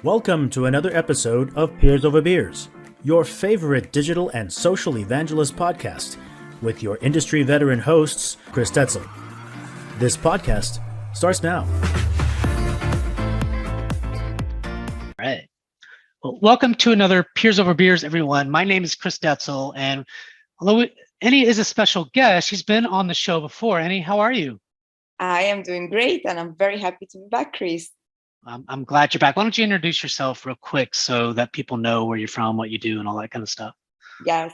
Welcome to another episode of Peers Over Beers, your favorite digital and social evangelist podcast with your industry veteran hosts, Chris Detzel. This podcast starts now. All right. Well, welcome to another Peers Over Beers, everyone. My name is Chris Detzel, and although Annie is a special guest, she's been on the show before. Annie, how are you? I am doing great, and I'm very happy to be back, Chris. I'm glad you're back. Why don't you introduce yourself real quick so that people know where you're from, what you do, and all that kind of stuff? Yes,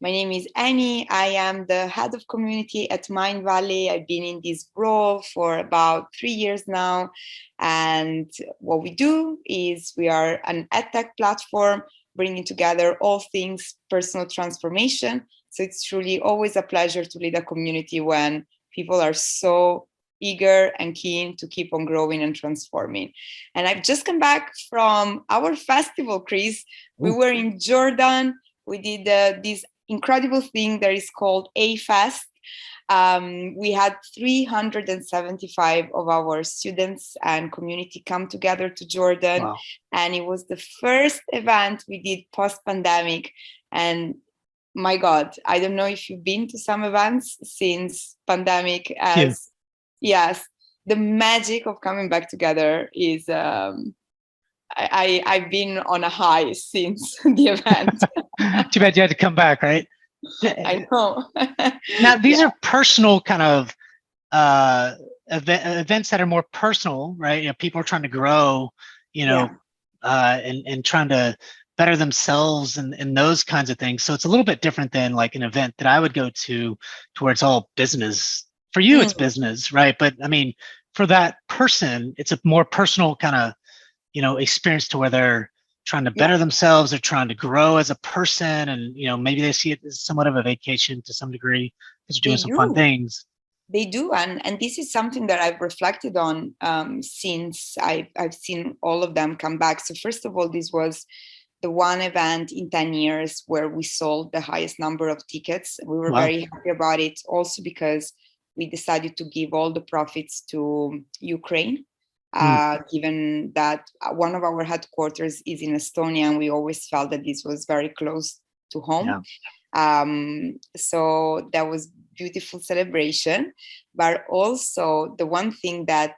my name is Annie. I am the head of community at Mindvalley. I've been in this role for about 3 years now. And what we do is we are an edtech platform bringing together all things personal transformation. So it's truly always a pleasure to lead a community when people are so eager and keen to keep on growing and transforming. And I've just come back from our festival, Chris. We were in Jordan. We did this incredible thing that is called A-Fest. We had 375 of our students and community come together to Jordan. Wow. And it was the first event we did post-pandemic. And my God, I don't know if you've been to some events since pandemic. Yes, the magic of coming back together is, I've been on a high since the event. Too bad you had to come back, right? I know. Now, these are personal kind of events that are more personal, right? You know, people are trying to grow, and trying to better themselves and those kinds of things. So it's a little bit different than like an event that I would go to where it's all business. For you, it's business, right? But I mean, for that person, it's a more personal kind of, experience to where they're trying to better themselves. They're trying to grow as a person, and maybe they see it as somewhat of a vacation to some degree because you're doing some fun things. They do, and this is something that I've reflected on since I've seen all of them come back. So first of all, this was the one event in 10 years where we sold the highest number of tickets. We were very happy about it, also because we decided to give all the profits to Ukraine, given that one of our headquarters is in Estonia, and we always felt that this was very close to home. So that was beautiful celebration. But also the one thing that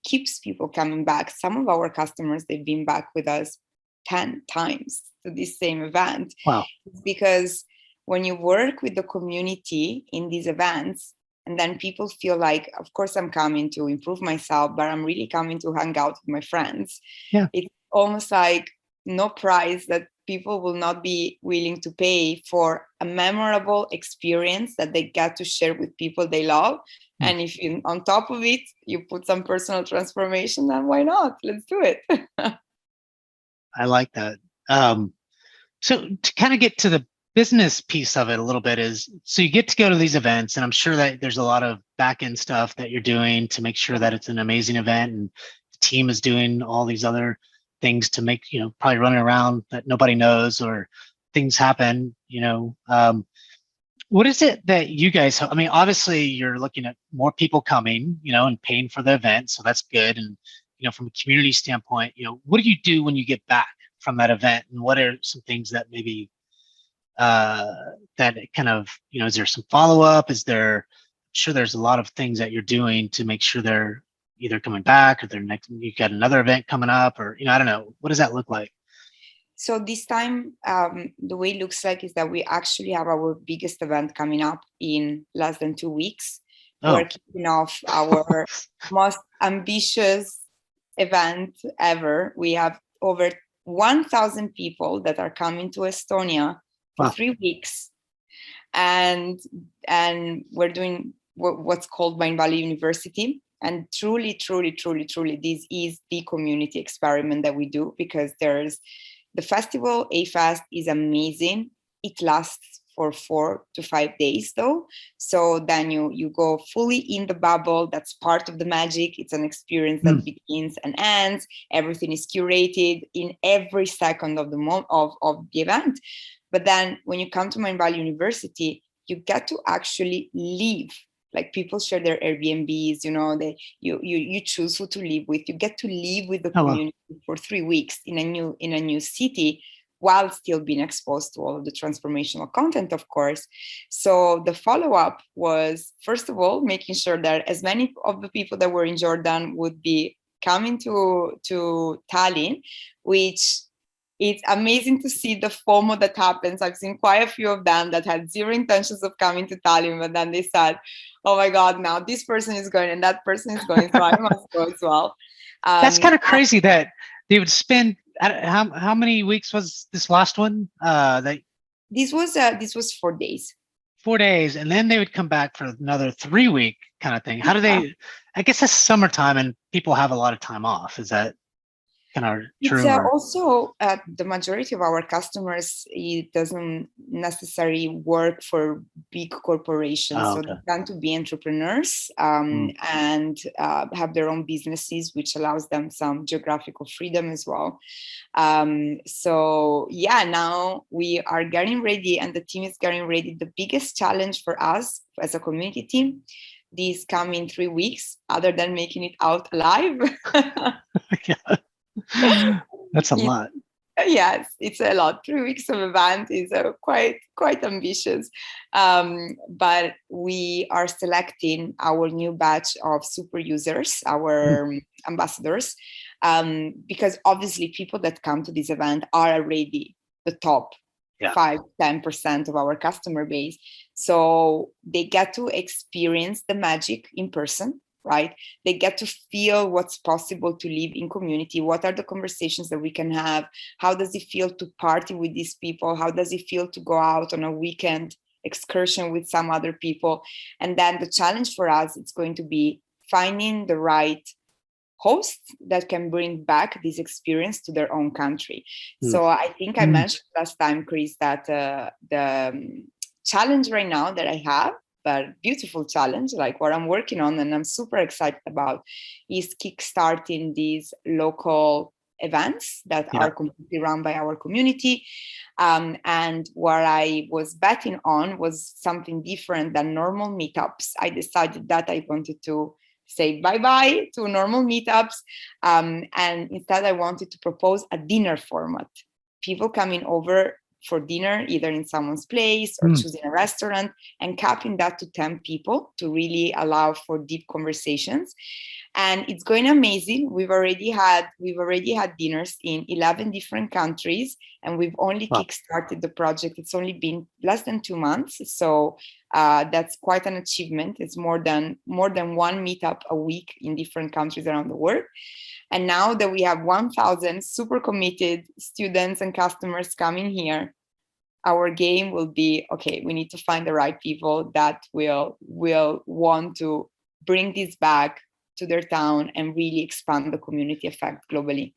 keeps people coming back, some of our customers, they've been back with us 10 times to this same event. Wow. Because when you work with the community in these events, and then people feel like, of course, I'm coming to improve myself, but I'm really coming to hang out with my friends. Yeah. It's almost like no price that people will not be willing to pay for a memorable experience that they get to share with people they love. And if you, on top of it, you put some personal transformation, then why not? Let's do it. I like that. So to kind of get to the business piece of it a little bit is, so you get to go to these events, and I'm sure that there's a lot of back end stuff that you're doing to make sure that it's an amazing event, and the team is doing all these other things to make, probably running around that nobody knows, or things happen, what is it that you guys, I mean, obviously you're looking at more people coming, and paying for the event. So that's good. And, from a community standpoint, what do you do when you get back from that event? And what are some things that maybe that kind of, is there some follow-up? Is there, I'm sure there's a lot of things that you're doing to make sure they're either coming back, or they're next, you got another event coming up, or, I don't know, what does that look like? So this time, the way it looks like is that we actually have our biggest event coming up in less than 2 weeks. We're kicking off our most ambitious event ever. We have over 1,000 people that are coming to Estonia for 3 weeks. And we're doing what's called Mindvalley University. And truly, this is the community experiment that we do, because there's the festival, A-Fest, is amazing. It lasts for 4 to 5 days though. So then you go fully in the bubble. That's part of the magic. It's an experience that begins and ends. Everything is curated in every second of the of the event. But then when you come to Mindvalley University, you get to actually live Like people share their Airbnbs, you choose who to live with. You get to live with the Oh, wow. community for 3 weeks in a new city, while still being exposed to all of the transformational content, of course. So the follow-up was, first of all, making sure that as many of the people that were in Jordan would be coming to Tallinn, which it's amazing to see the FOMO that happens. I've seen quite a few of them that had zero intentions of coming to Tallinn, but then they said, oh my God, now this person is going and that person is going, so I must go as well. That's kind of crazy that they would spend, how many weeks was this last one? This was 4 days. 4 days, and then they would come back for another 3-week kind of thing. How do they, I guess that's summertime and people have a lot of time off. Is that kind of true? It's also the majority of our customers, it doesn't necessarily work for big corporations. Oh, so okay. they tend to be entrepreneurs and have their own businesses, which allows them some geographical freedom as well. So yeah, now we are getting ready and the team is getting ready. The biggest challenge for us as a community team these coming 3 weeks, other than making it out alive. That's a lot. Yes, it's a lot. 3 weeks of event is quite ambitious. But we are selecting our new batch of super users, our ambassadors, because obviously people that come to this event are already the top 5-10% of our customer base. So they get to experience the magic in person. Right? They get to feel what's possible to live in community. What are the conversations that we can have? How does it feel to party with these people? How does it feel to go out on a weekend excursion with some other people? And then the challenge for us, it's going to be finding the right host that can bring back this experience to their own country. So I think I mentioned last time, Chris, that the challenge right now that I have, but beautiful challenge, like what I'm working on and I'm super excited about, is kickstarting these local events that are completely run by our community. And what I was betting on was something different than normal meetups. I decided that I wanted to say bye-bye to normal meetups. And instead I wanted to propose a dinner format. People coming over for dinner, either in someone's place or choosing a restaurant, and capping that to 10 people to really allow for deep conversations. And it's going amazing. We've already had dinners in 11 different countries, and we've only kickstarted the project. It's only been less than 2 months. So that's quite an achievement. It's more than one meetup a week in different countries around the world. And now that we have 1,000 super committed students and customers coming here, our game will be, okay, we need to find the right people that will want to bring this back to their town and really expand the community effect globally.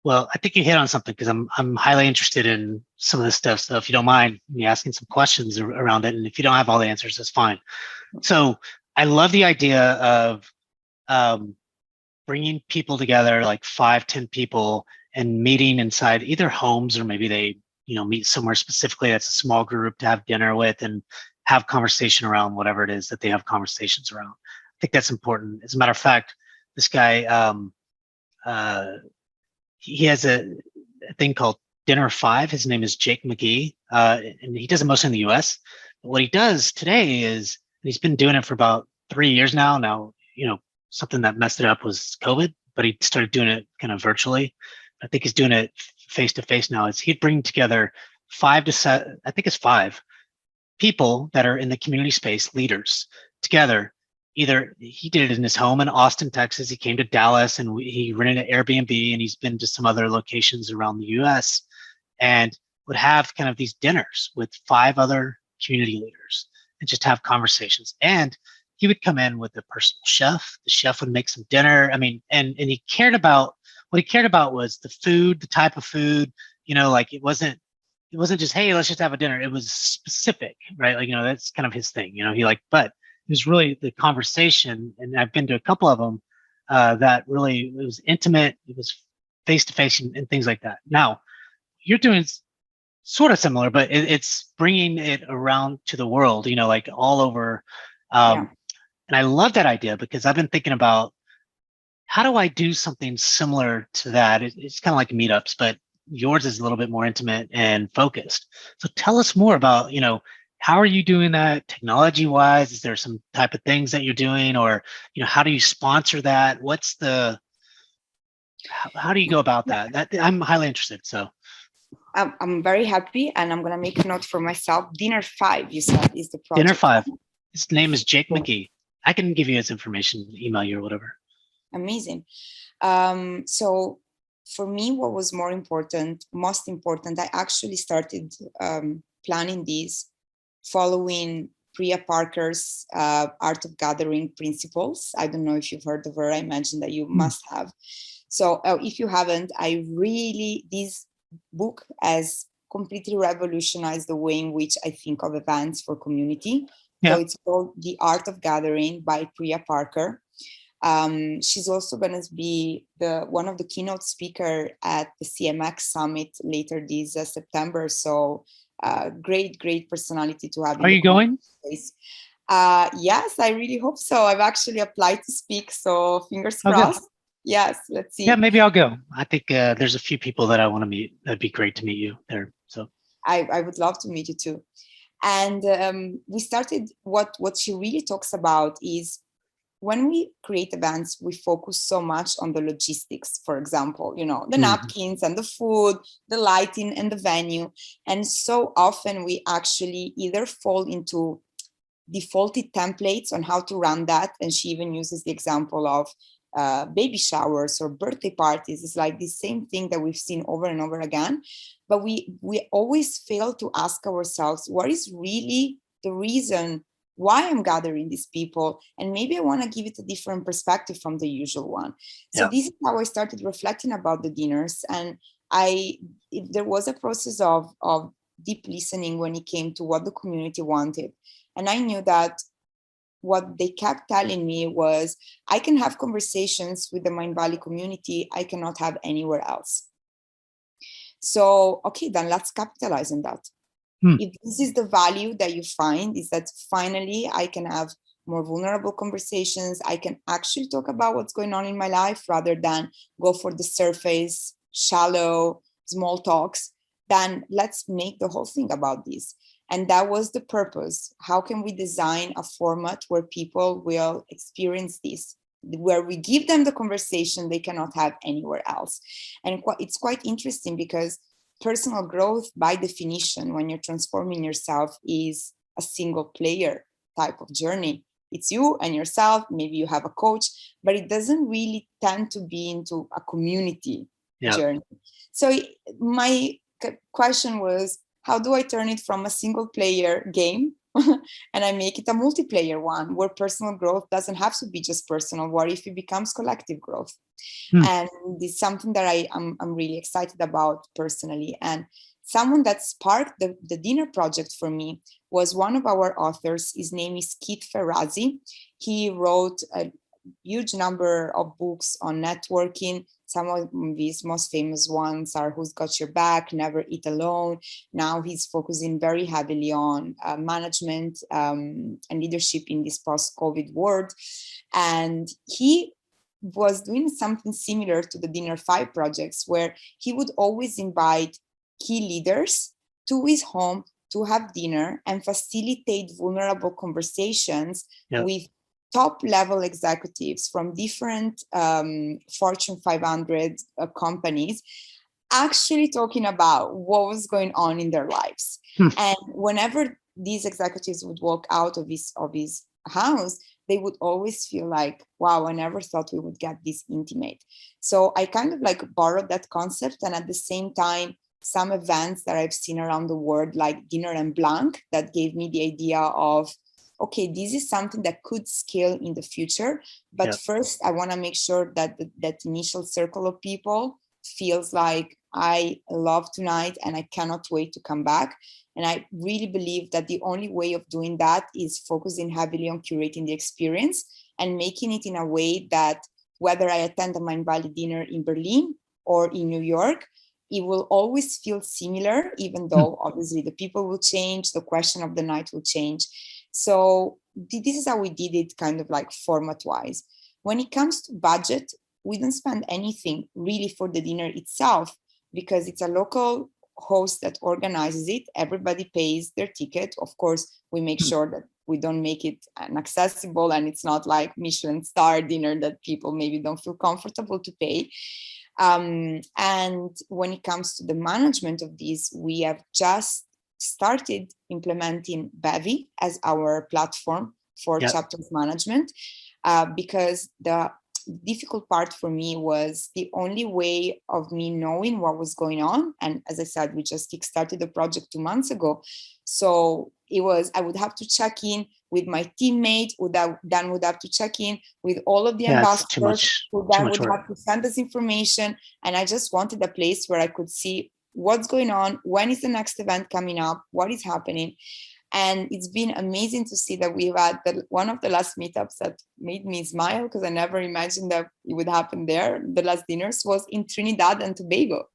Well, I think you hit on something, because I'm highly interested in some of this stuff. So if you don't mind me asking some questions around it, and if you don't have all the answers, that's fine. So I love the idea of bringing people together, like 5-10 people, and meeting inside either homes, or maybe they, meet somewhere specifically that's a small group to have dinner with and have conversation around whatever it is that they have conversations around. I think that's important. As a matter of fact, this guy, he has a thing called Dinner 5. His name is Jake McGee, and he does it mostly in the US. But what he does today is, he's been doing it for about 3 years now. Now, something that messed it up was COVID, but he started doing it kind of virtually. I think he's doing it face to face now. He'd bring together 5 to 7, I think it's 5 people that are in the community space, leaders, together. Either he did it in his home in Austin, Texas. He came to Dallas and he rented an Airbnb, and he's been to some other locations around the US, and would have kind of these dinners with 5 other community leaders and just have conversations. And he would come in with a personal chef. The chef would make some dinner. I mean, and he cared about, what he cared about was the food, the type of food, like it wasn't just, hey, let's just have a dinner. It was specific, right? Like, that's kind of his thing, but it was really the conversation. And I've been to a couple of them that really, it was intimate. It was face-to-face and things like that. Now, you're doing sort of similar, but it's bringing it around to the world, like all over And I love that idea because I've been thinking about how do I do something similar to that? It's kind of like meetups, but yours is a little bit more intimate and focused. So tell us more about, how are you doing that technology wise? Is there some type of things that you're doing, or, how do you sponsor that? How do you go about that? I'm highly interested. So I'm very happy, and I'm gonna make a note for myself. Dinner 5, you said, is the project. Dinner 5. His name is Jake McGee. I can give you his information, email you or whatever. Amazing. So for me, what was most important, I actually started planning this following Priya Parker's Art of Gathering principles. I don't know if you've heard of her. I imagine that you must have. So if you haven't, this book has completely revolutionized the way in which I think of events for community. Yeah. So it's called The Art of Gathering by Priya Parker. She's also going to be one of the keynote speaker at the CMX Summit later this September. So great personality to have. Are you going? Yes, I really hope so. I've actually applied to speak, so fingers crossed. Good. Yes, let's see. Yeah, maybe I'll go. I think there's a few people that I want to meet. That'd be great to meet you there. So I would love to meet you too. And we started, what she really talks about is, when we create events, we focus so much on the logistics, for example, the napkins and the food, the lighting and the venue. And so often we actually either fall into defaulted templates on how to run that. And she even uses the example of baby showers or birthday parties. It's like the same thing that we've seen over and over again. But we always fail to ask ourselves, what is really the reason why I'm gathering these people? And maybe I want to give it a different perspective from the usual one. So this is how I started reflecting about the dinners. And there was a process of deep listening when it came to what the community wanted. And I knew that what they kept telling me was, I can have conversations with the Mindvalley community I cannot have anywhere else. So, okay, then let's capitalize on that. If this is the value that you find, is that finally I can have more vulnerable conversations. I can actually talk about what's going on in my life rather than go for the surface, shallow, small talks. Then let's make the whole thing about this. And that was the purpose. How can we design a format where people will experience this, where we give them the conversation they cannot have anywhere else? And it's quite interesting because personal growth, by definition, when you're transforming yourself, is a single player type of journey. It's you and yourself. Maybe you have a coach, but it doesn't really tend to be into a community journey. So my question was, how do I turn it from a single player game and I make it a multiplayer one where personal growth doesn't have to be just personal? What if it becomes collective growth? And it's something that I'm really excited about personally. And someone that sparked the dinner project for me was one of our authors. His name is Keith Ferrazzi. He wrote a huge number of books on networking. Some of his most famous ones are Who's Got Your Back, Never Eat Alone. Now he's focusing very heavily on management and leadership in this post-COVID world. And he was doing something similar to the Dinner 5 projects, where he would always invite key leaders to his home to have dinner and facilitate vulnerable conversations with top level executives from different Fortune 500 companies, actually talking about what was going on in their lives. And whenever these executives would walk out of his house, they would always feel like, wow, I never thought we would get this intimate. So I kind of like borrowed that concept, and at the same time, some events that I've seen around the world, like Dinner en Blanc, that gave me the idea of, okay, this is something that could scale in the future. But first, I want to make sure that that initial circle of people feels like, I love tonight and I cannot wait to come back. And I really believe that the only way of doing that is focusing heavily on curating the experience and making it in a way that whether I attend a Mindvalley dinner in Berlin or in New York, it will always feel similar, even though obviously the people will change, the question of the night will change. So this is how we did it, kind of like format wise. When it comes to budget, we don't spend anything really for the dinner itself, because it's a local host that organizes it. Everybody pays their ticket. Of course, we make sure that we don't make it inaccessible, and it's not like Michelin star dinner that people maybe don't feel comfortable to pay. And when it comes to the management of this, we have just started implementing Bevy as our platform for chapters management, because the difficult part for me was the only way of me knowing what was going on. And as I said, we just kickstarted the project 2 months ago. So it was, I would have to check in with my teammate, who then would have to check in with all of the ambassadors, who then would have to send us information. And I just wanted a place where I could see what's going on, when is the next event coming up, what is happening. And it's been amazing to see that we've had one of the last meetups that made me smile, because I never imagined that it would happen there. The last dinners was in Trinidad and Tobago.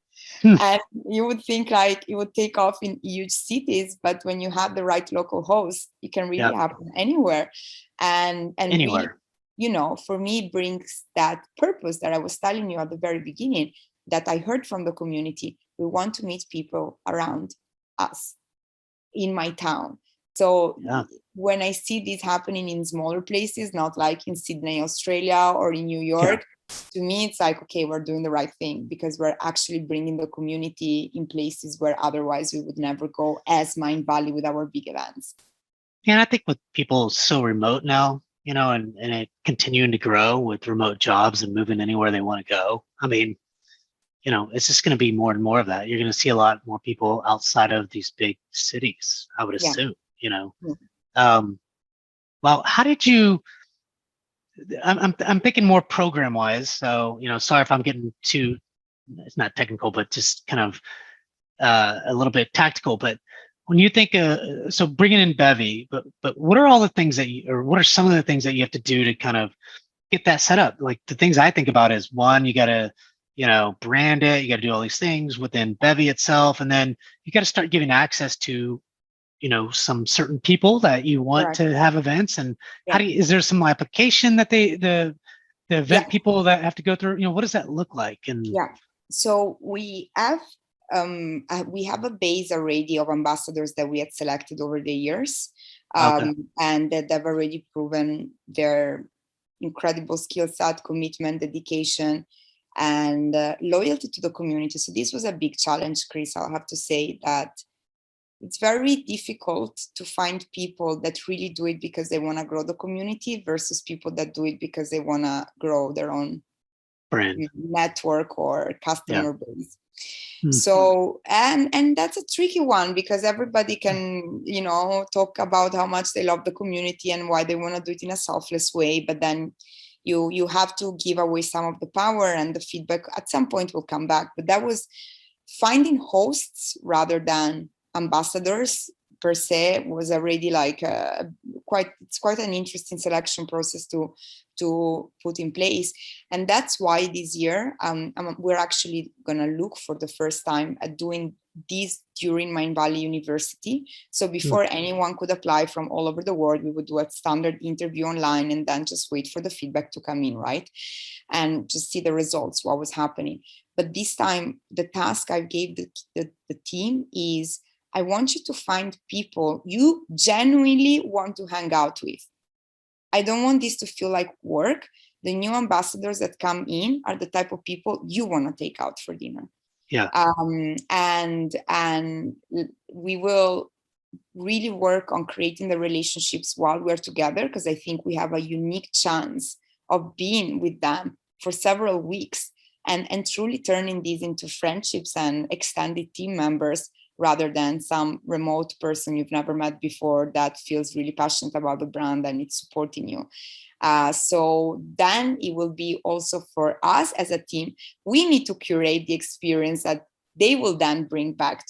And you would think like it would take off in huge cities, but when you have the right local host, it can really happen anywhere. And anywhere. Really, for me, brings that purpose that I was telling you at the very beginning, that I heard from the community. We want to meet people around us in my town. So when I see this happening in smaller places, not like in Sydney, Australia, or in New York, to me, it's like, okay, we're doing the right thing, because we're actually bringing the community in places where otherwise we would never go as Mindvalley with our big events. Yeah, and I think with people so remote now, and it continuing to grow with remote jobs and moving anywhere they want to go. I mean, it's just going to be more and more of that. You're going to see a lot more people outside of these big cities, I would assume, Well, how did you, I'm thinking more program wise. So, sorry if I'm getting too, it's not technical, but just kind of a little bit tactical. But when you think, so bringing in Bevy, but what are all the things or what are some of the things that you have to do to kind of get that set up? Like the things I think about is, one, you got to, brand it, you got to do all these things within Bevy itself. And then you got to start giving access to, some certain people that you want to have events. And how do you, is there some application that the event people that have to go through, what does that look like? And so we have a base already of ambassadors that we had selected over the years, and that they've already proven their incredible skill set, commitment, dedication, and loyalty to the community. So this was a big challenge, Chris. I'll have to say that it's very difficult to find people that really do it because they want to grow the community versus people that do it because they want to grow their own brand, network, or customer base. So, and that's a tricky one, because everybody can, talk about how much they love the community and why they want to do it in a selfless way. But then you have to give away some of the power, and the feedback at some point will come back. But that was finding hosts rather than ambassadors per se was already like it's quite an interesting selection process to put in place. And that's why this year we're actually going to look for the first time at doing this during Mindvalley University. So before anyone could apply from all over the world, we would do a standard interview online and then just wait for the feedback to come in, right? And just see the results, what was happening. But this time, the task I gave the team is, I want you to find people you genuinely want to hang out with. I don't want this to feel like work. The new ambassadors that come in are the type of people you want to take out for dinner. And we will really work on creating the relationships while we're together, because I think we have a unique chance of being with them for several weeks and truly turning these into friendships and extended team members, rather than some remote person you've never met before that feels really passionate about the brand and it's supporting you. So then it will be also for us as a team, we need to curate the experience that they will then bring back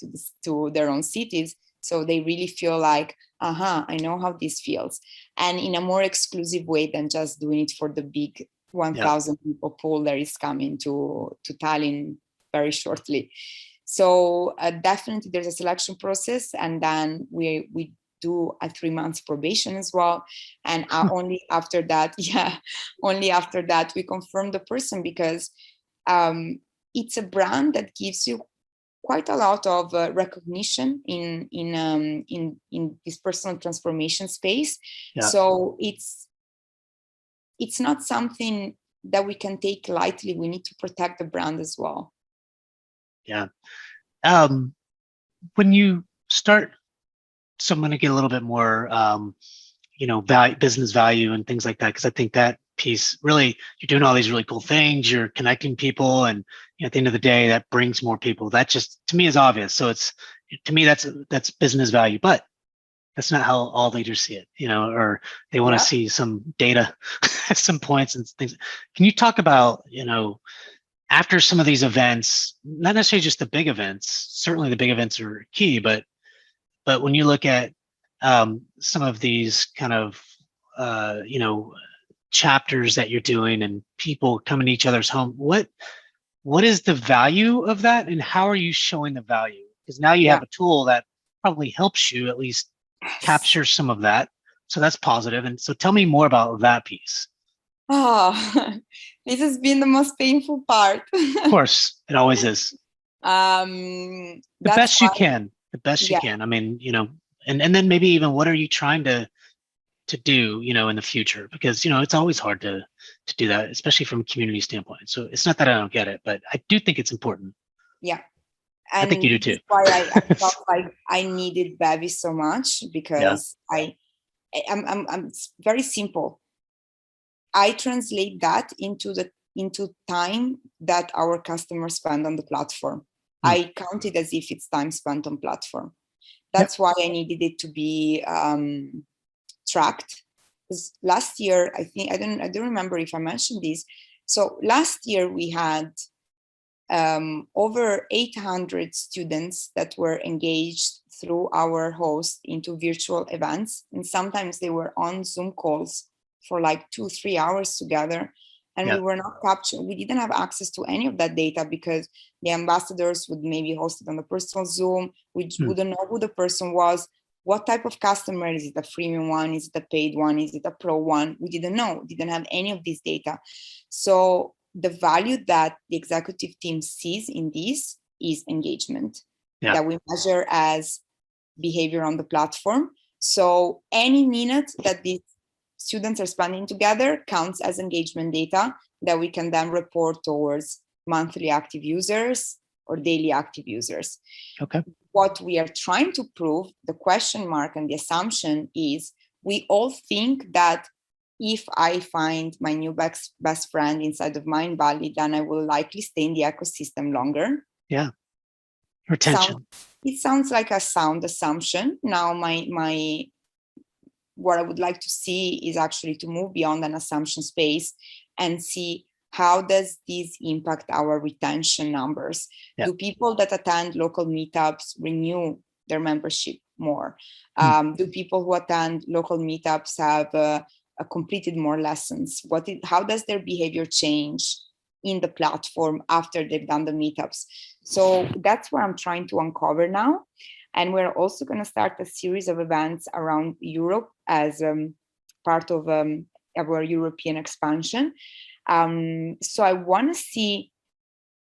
to their own cities. So they really feel like, I know how this feels. And in a more exclusive way than just doing it for the big 1,000 people pool that is coming to Tallinn very shortly. So definitely there's a selection process, and then we do a 3 months probation as well. And only after that, only after that we confirm the person, because it's a brand that gives you quite a lot of recognition in this personal transformation space. Yeah. So it's not something that we can take lightly. We need to protect the brand as well. Yeah. When you start, so I'm going to get a little bit more, business value and things like that, because I think that piece really, you're doing all these really cool things, you're connecting people, and at the end of the day, that brings more people. That just, to me, is obvious. So to me, that's business value, but that's not how all leaders see it, or they want to see some data at some points and things. Can you talk about, after some of these events, not necessarily just the big events, certainly the big events are key, but when you look at some of these kind of, chapters that you're doing and people coming to each other's home, what is the value of that, and how are you showing the value? Because now you have a tool that probably helps you at least capture some of that. So that's positive. And so tell me more about that piece. Oh, this has been the most painful part. Of course, it always is. The best you can. I mean, and then maybe even what are you trying to do, in the future? Because, it's always hard to do that, especially from a community standpoint. So it's not that I don't get it, but I do think it's important. Yeah. And I think you do too. Why I felt like I needed Bevy so much, because I'm it's very simple. I translate that into time that our customers spend on the platform. I count it as if it's time spent on platform. That's why I needed it to be tracked. Because last year, I don't remember if I mentioned this. So last year we had over 800 students that were engaged through our host into virtual events, and sometimes they were on Zoom calls for like 2-3 hours together, and we were not capturing. We didn't have access to any of that data because the ambassadors would maybe host it on the personal Zoom. We wouldn't know who the person was, what type of customer. Is it a freemium one? Is it a paid one? Is it a pro one? We didn't know. Didn't have any of this data. So the value that the executive team sees in this is engagement that we measure as behavior on the platform. So any minute that these students are spending together counts as engagement data that we can then report towards monthly active users or daily active users. Okay. What we are trying to prove, the question mark and the assumption is, we all think that if I find my new best friend inside of Mindvalley, then I will likely stay in the ecosystem longer. Yeah. Retention. It sounds like a sound assumption. Now, what I would like to see is actually to move beyond an assumption space and see how does this impact our retention numbers. Do people that attend local meetups renew their membership more? Do people who attend local meetups have completed more lessons? How does their behavior change in the platform after they've done the meetups? So that's what I'm trying to uncover now. And we're also going to start a series of events around Europe as part of our European expansion. So I want to see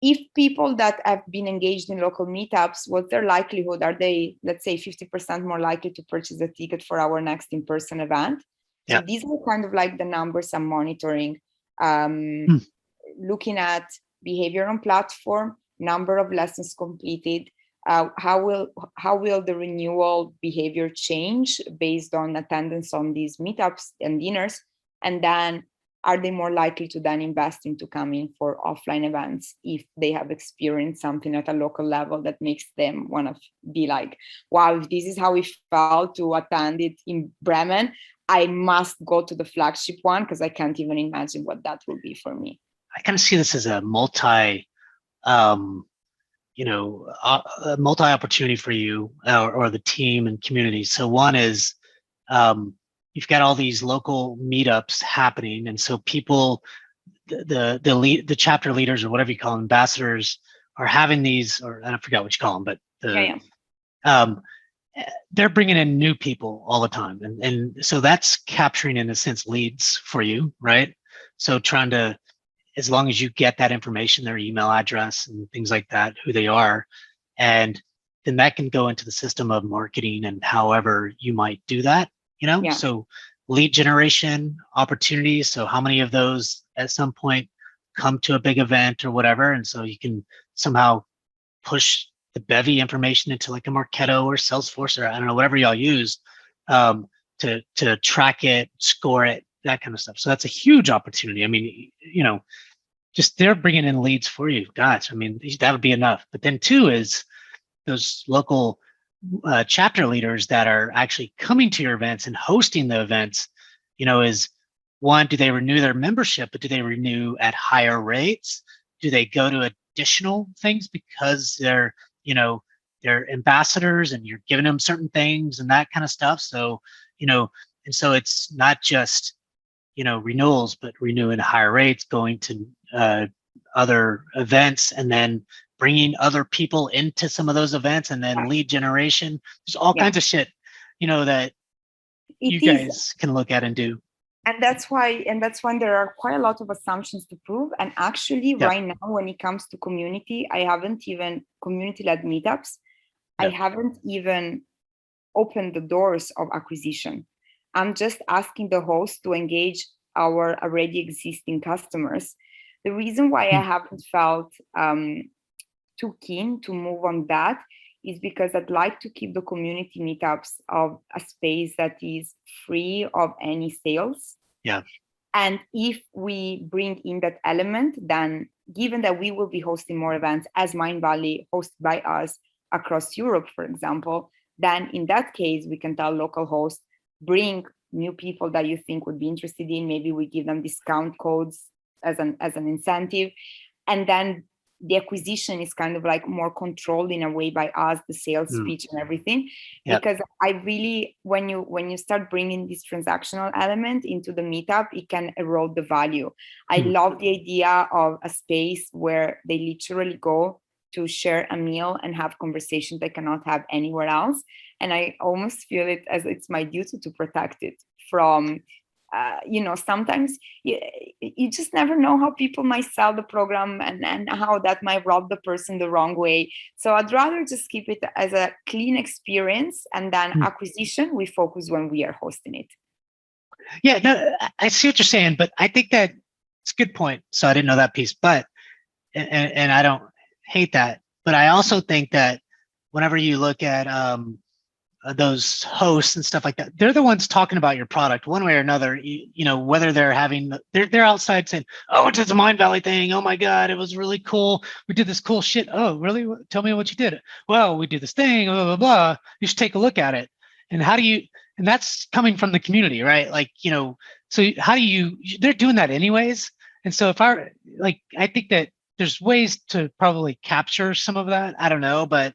if people that have been engaged in local meetups, what's their likelihood? Are they, let's say, 50% more likely to purchase a ticket for our next in-person event? So these are kind of like the numbers I'm monitoring, looking at behavior on platform, number of lessons completed, how will the renewal behavior change based on attendance on these meetups and dinners, and then are they more likely to then invest into coming for offline events if they have experienced something at a local level that makes them want to be like, wow, if this is how it felt to attend it in Bremen, I must go to the flagship one, because I can't even imagine what that will be for me. I kind of see this as a multi opportunity for you or the team and community. So one is you've got all these local meetups happening, and so people, the chapter leaders or whatever you call them, ambassadors, are having these, or I forgot what you call them, but they're bringing in new people all the time. And so that's capturing, in a sense, leads for you, right? So trying to, as long as you get that information, their email address and things like that, who they are, and then that can go into the system of marketing and however you might do that, Yeah. So lead generation opportunities. So how many of those at some point come to a big event or whatever? And so you can somehow push the Bevy information into like a Marketo or Salesforce, or I don't know, whatever y'all use, to track it, score it, that kind of stuff. So that's a huge opportunity. I mean, just they're bringing in leads for you. Gosh, I mean, that would be enough. But then two is those local chapter leaders that are actually coming to your events and hosting the events, is one, do they renew their membership, but do they renew at higher rates? Do they go to additional things because they're ambassadors and you're giving them certain things and that kind of stuff? So, and so it's not just, renewals, but renewing at higher rates, going to other events, and then bringing other people into some of those events, and then lead generation. There's all kinds of shit, that you guys can look at and do. And that's why there are quite a lot of assumptions to prove. And actually, right now, when it comes to community, I haven't even community-led meetups. I haven't even opened the doors of acquisition. I'm just asking the host to engage our already existing customers. The reason why I haven't felt too keen to move on that is because I'd like to keep the community meetups of a space that is free of any sales. Yeah. And if we bring in that element, then given that we will be hosting more events as Mindvalley hosted by us across Europe, for example, then in that case, we can tell local hosts, bring new people that you think would be interested in. Maybe we give them discount codes as an incentive. And then the acquisition is kind of like more controlled in a way by us, the sales speech and everything. Because I really, when you start bringing this transactional element into the meetup, it can erode the value. I love the idea of a space where they literally go to share a meal and have conversations they cannot have anywhere else. And I almost feel it as it's my duty to protect it from, sometimes you just never know how people might sell the program and how that might rub the person the wrong way. So I'd rather just keep it as a clean experience, and then acquisition, we focus when we are hosting it. Yeah, no, I see what you're saying, but I think that it's a good point. So I didn't know that piece, but, and I don't hate that, but I also think that whenever you look at those hosts and stuff like that, they're the ones talking about your product one way or another. Whether they're outside saying, "Oh, I went to the Mindvalley thing. Oh my God, it was really cool. We did this cool shit." "Oh, really? Tell me what you did." "Well, we did this thing. Blah blah blah. You should take a look at it." And and that's coming from the community, right? Like, so how do you? They're doing that anyways. And so I think that there's ways to probably capture some of that. I don't know, but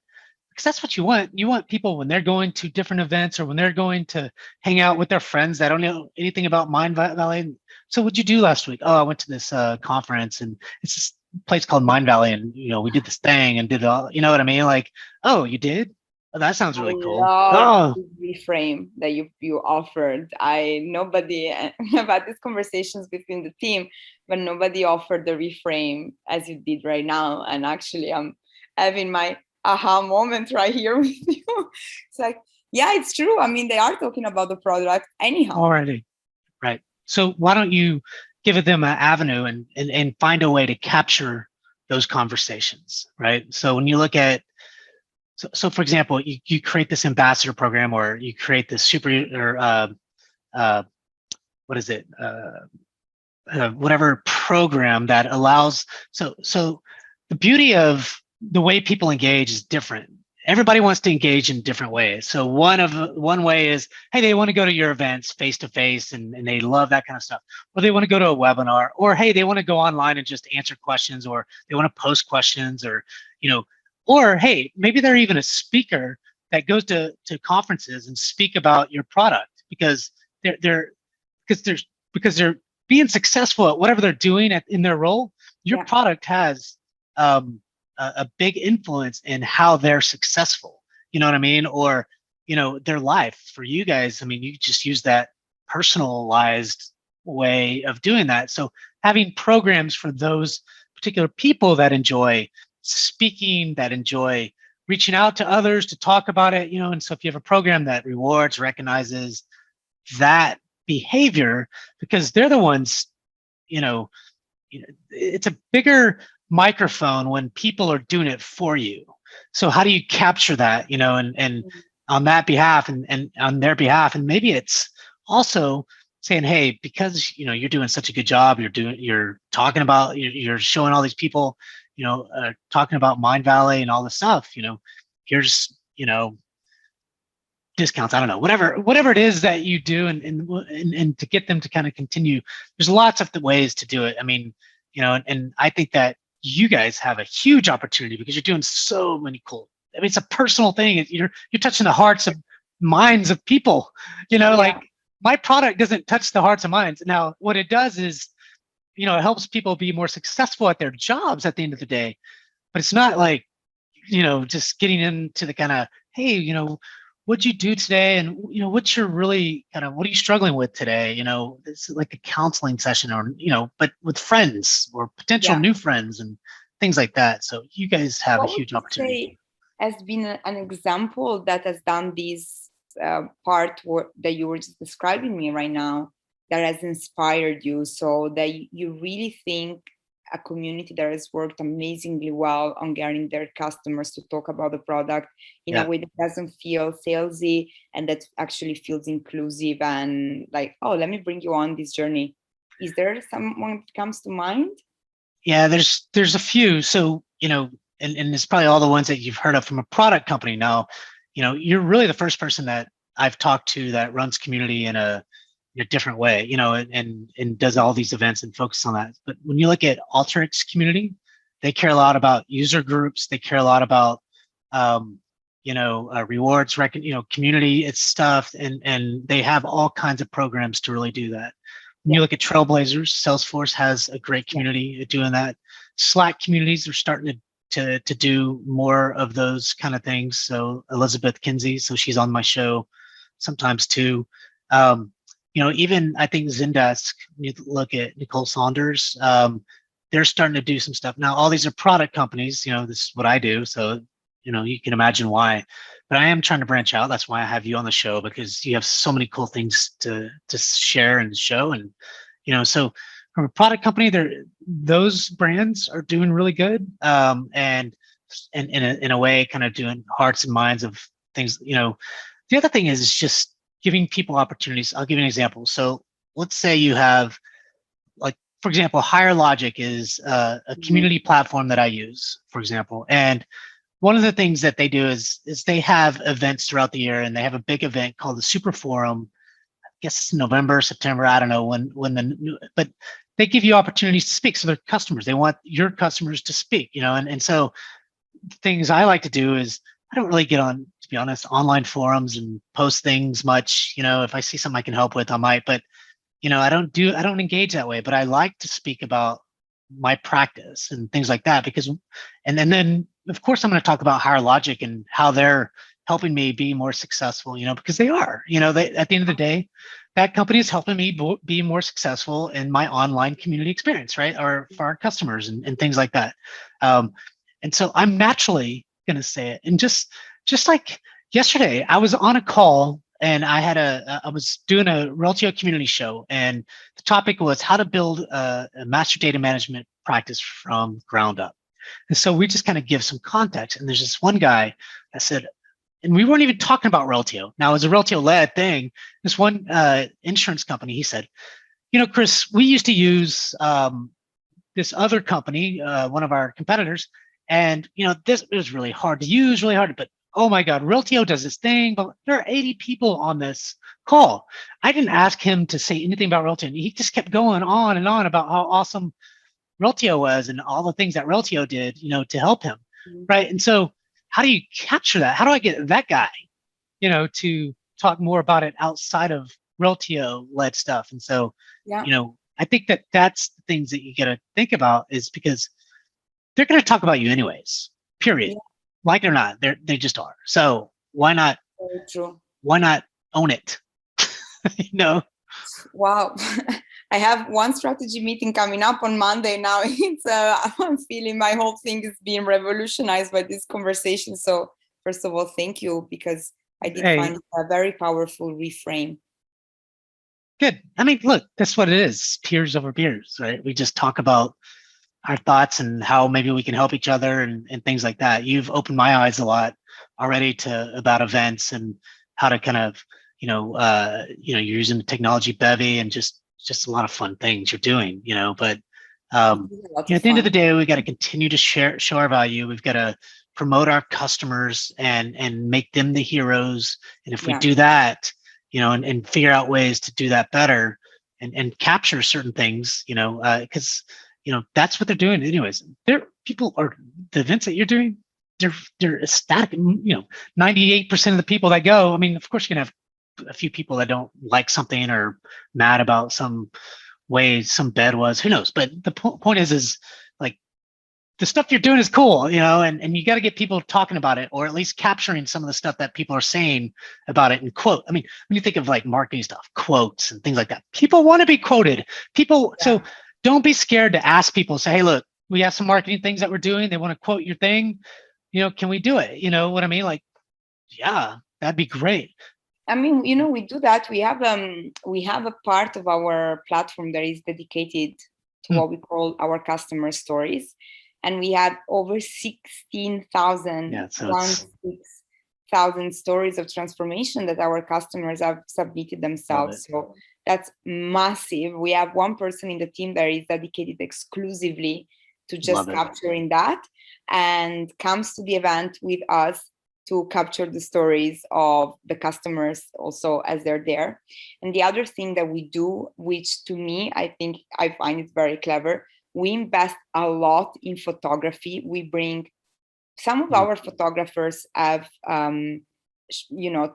because that's what you want. You want people when they're going to different events or when they're going to hang out with their friends that don't know anything about Mindvalley. "So what'd you do last week?" "Oh, I went to this conference, and it's this place called Mindvalley, and we did this thing and did all." You know what I mean? Like, "Oh, you did? Oh, that sounds really cool." Oh, reframe that you offered. Nobody I've had these conversations between the team, but nobody offered the reframe as you did right now. And actually, I'm having my aha moment right here with you. It's like, yeah, it's true. I mean, they are talking about the product anyhow. Already, right? So why don't you give them an avenue and find a way to capture those conversations, right? So when you look at, so for example, you create this ambassador program, or you create this whatever program that allows. So the beauty of the way people engage is different. Everybody wants to engage in different ways. So one way is, hey, they want to go to your events face to face, and they love that kind of stuff. Or they want to go to a webinar, or hey, they want to go online and just answer questions, or they want to post questions, or or hey, maybe they're even a speaker that goes to conferences and speak about your product because they're being successful at whatever they're doing in their role. Your product has a big influence in how they're successful. You know what I mean? Or their life. For you guys, I mean, you just use that personalized way of doing that. So having programs for those particular people that enjoy speaking, that enjoy reaching out to others to talk about it, and so if you have a program that rewards, recognizes that behavior, because they're the ones, it's a bigger microphone when people are doing it for you. So how do you capture that, and on that behalf and on their behalf? And maybe it's also saying, hey, because you're doing such a good job, you're talking about, you're showing all these people, talking about Mind Valley and all this stuff, here's discounts, I don't know, whatever it is that you do, and to get them to kind of continue. There's lots of the ways to do it. I mean, and I think that you guys have a huge opportunity because you're doing so many cool. I mean, it's a personal thing. You're touching the hearts of minds of people. Like my product doesn't touch the hearts and minds. Now, what it does is, it helps people be more successful at their jobs at the end of the day. But it's not like, just getting into the kind of, hey, what'd you do today? And, what's your really kind of, what are you struggling with today? It's like a counseling session, or, but with friends or potential new friends and things like that. So you guys have a huge opportunity. Has been an example that has done this part that you were just describing me right now, that has inspired you, so that you really think a community that has worked amazingly well on getting their customers to talk about the product in a way that doesn't feel salesy, and that actually feels inclusive and like, oh, let me bring you on this journey. Is there someone that comes to mind? Yeah, there's a few. So, and it's probably all the ones that you've heard of from a product company. Now, you're really the first person that I've talked to that runs community in a different way, and does all these events and focus on that. But when you look at Alteryx community, they care a lot about user groups. They care a lot about, rewards, community, it's stuff, and they have all kinds of programs to really do that. When you look at Trailblazers, Salesforce has a great community at doing that. Slack communities are starting to do more of those kind of things. So Elizabeth Kinsey, so she's on my show sometimes too. Even I think Zendesk, you look at Nicole Saunders, they're starting to do some stuff. Now, all these are product companies, this is what I do. So, you can imagine why, but I am trying to branch out. That's why I have you on the show, because you have so many cool things to share and show. And, so from a product company, those brands are doing really good. And in a way, kind of doing hearts and minds of things. The other thing is just giving people opportunities. I'll give you an example. So let's say you have, like, for example, Higher Logic is a community platform that I use, for example. And one of the things that they do is they have events throughout the year, and they have a big event called the Super Forum. I guess it's November, September, I don't know but they give you opportunities to speak. So their customers, they want your customers to speak, and so things I like to do is, I don't really get on, to be honest, online forums and post things much. If I see something I can help with, I might, but I don't engage that way. But I like to speak about my practice and things like that, because, and then of course I'm going to talk about Higher Logic and how they're helping me be more successful, because they are, they, at the end of the day, that company is helping me be more successful in my online community experience, right? Or for our customers and things like that. And so I'm naturally going to say it. And just like yesterday, I was on a call, and I was doing a Reltio community show, and the topic was how to build a master data management practice from ground up. And so we just kind of give some context. And there's this one guy that said, and we weren't even talking about Reltio. Now, it was a Reltio-led thing. This one insurance company, he said, Chris, we used to use this other company, one of our competitors, and this was really hard to use, but oh my God, Reltio does this thing, but there are 80 people on this call. I didn't ask him to say anything about Reltio. He just kept going on and on about how awesome Reltio was and all the things that Reltio did, to help him, right? And so how do you capture that? How do I get that guy, to talk more about it outside of Reltio-led stuff? And so, I think that that's the things that you got to think about, is because they're going to talk about you anyways, period. Like it or not, they just are. So why not Very true. why not own it? You know? Wow. I have one strategy meeting coming up on Monday now. I'm feeling my whole thing is being revolutionized by this conversation. So first of all, thank you, because I did find it a very powerful reframe. Good. I mean, look, that's what it is. Peers over beers, right? We just talk about our thoughts and how maybe we can help each other and things like that. You've opened my eyes a lot already about events and how to kind of, you're using the technology Bevy and just a lot of fun things you're doing, but at the end of the day, we got to continue to show our value. We've got to promote our customers and make them the heroes. And if we do that, and figure out ways to do that better and capture certain things, because that's what they're doing anyways. The events that you're doing, they're ecstatic. 98% of the people that go, I mean, of course you're gonna have a few people that don't like something or mad about some way some bed was, who knows? But the point is like the stuff you're doing is cool, and you got to get people talking about it, or at least capturing some of the stuff that people are saying about it and quote. I mean, when you think of like marketing stuff, quotes and things like that, people want to be quoted. So don't be scared to ask people, say, hey, look, we have some marketing things that we're doing. They want to quote your thing. Can we do it? You know what I mean? Like, yeah, that'd be great. I mean, we do that. We have a part of our platform that is dedicated to what we call our customer stories. And we have over 16,000 stories of transformation that our customers have submitted themselves. So that's massive. We have one person in the team that is dedicated exclusively to just capturing that and comes to the event with us to capture the stories of the customers also as they're there. And the other thing that we do, which to me, I find it very clever, we invest a lot in photography. We bring some of our photographers have,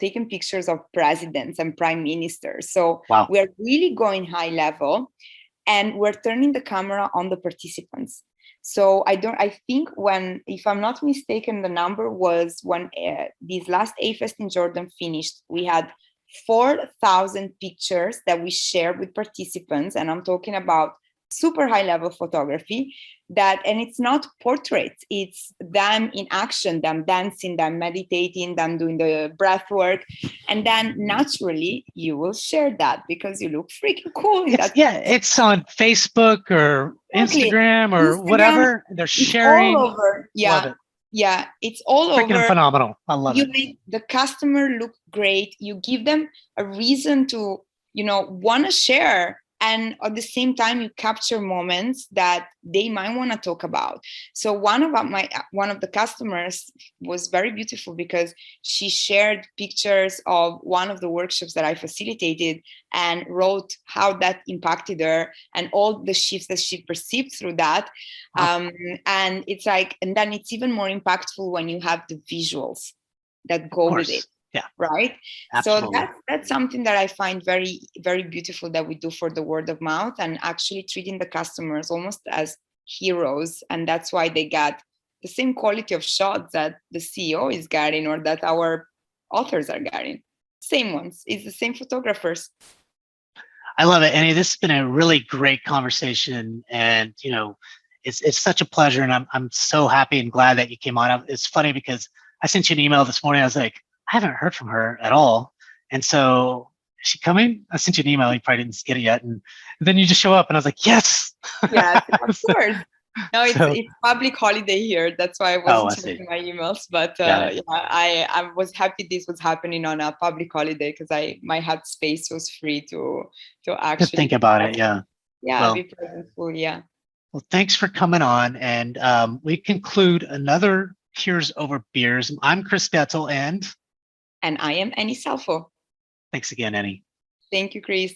taken pictures of presidents and prime ministers. So we're really going high level, and we're turning the camera on the participants. So I think if I'm not mistaken, the number was when this last A-Fest in Jordan finished, we had 4,000 pictures that we shared with participants. And I'm talking about super high level photography and it's not portraits, it's them in action, them dancing, them meditating, them doing the breath work. And then naturally you will share that because you look freaking cool in that. Yeah, it's on Facebook or Instagram or whatever. They're sharing. All over. Yeah. Love it. Yeah, it's all freaking over. Phenomenal. I love it. You make the customer look great. You give them a reason to, want to share. And at the same time, you capture moments that they might want to talk about. So one of the customers was very beautiful because she shared pictures of one of the workshops that I facilitated and wrote how that impacted her and all the shifts that she perceived through that. And it's like, and then it's even more impactful when you have the visuals that go with it. Yeah. Right. Absolutely. So that's something that I find very, very beautiful that we do for the word of mouth and actually treating the customers almost as heroes. And that's why they got the same quality of shots that the CEO is getting or that our authors are getting. Same ones. It's the same photographers. I love it, Annie. This has been a really great conversation, and it's such a pleasure. And I'm so happy and glad that you came on. It's funny because I sent you an email this morning. I was like, I haven't heard from her at all. And so, is she coming? I sent you an email. You probably didn't get it yet. And then you just show up and I was like, yes. Yes, of course. No, it's public holiday here. That's why I wasn't checking my emails. But I was happy this was happening on a public holiday because my head space was free to actually think about it. Yeah. Yeah, be presentful. Yeah. Well, thanks for coming on. And we conclude another Peers Over Beers. I'm Chris Detzel and I am Annie Selfo. Thanks again, Annie. Thank you, Chris.